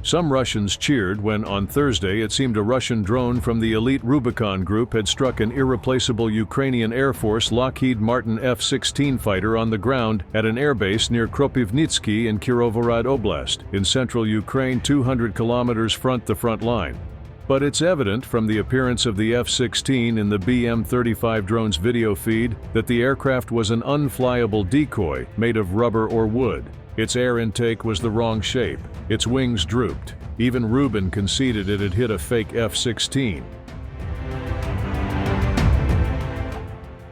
Some Russians cheered when, on Thursday, it seemed a Russian drone from the elite Rubicon group had struck an irreplaceable Ukrainian Air Force Lockheed Martin F-16 fighter on the ground at an airbase near Kropyvnytskyi in Kirovohrad Oblast, in central Ukraine, 200 kilometers front the front line. But it's evident from the appearance of the F-16 in the BM-35 drone's video feed that the aircraft was an unflyable decoy made of rubber or wood. Its air intake was the wrong shape. Its wings drooped. Even Rubin conceded it had hit a fake F-16.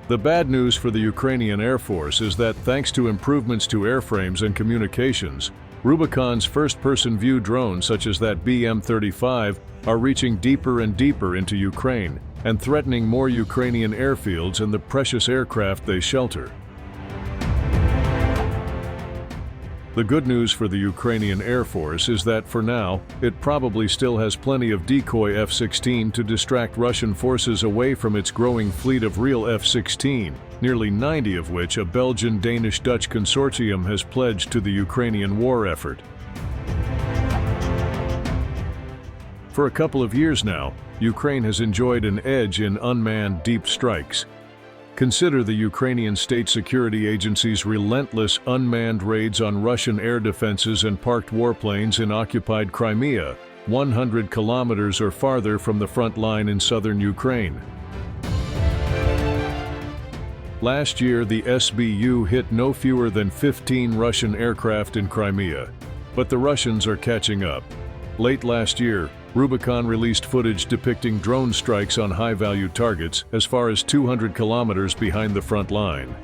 The bad news for the Ukrainian Air Force is that, thanks to improvements to airframes and communications, Rubicon's first-person view drones such as that BM-35 are reaching deeper and deeper into Ukraine and threatening more Ukrainian airfields and the precious aircraft they shelter. The good news for the Ukrainian Air Force is that, for now, it probably still has plenty of decoy F-16 to distract Russian forces away from its growing fleet of real F-16, nearly 90 of which a Belgian-Danish-Dutch consortium has pledged to the Ukrainian war effort. For a couple of years now, Ukraine has enjoyed an edge in unmanned deep strikes. Consider the Ukrainian State Security Agency's relentless unmanned raids on Russian air defenses and parked warplanes in occupied Crimea, 100 kilometers or farther from the front line in southern Ukraine. Last year, the SBU hit no fewer than 15 Russian aircraft in Crimea, but the Russians are catching up. Late last year, Rubicon released footage depicting drone strikes on high-value targets as far as 200 kilometers behind the front line.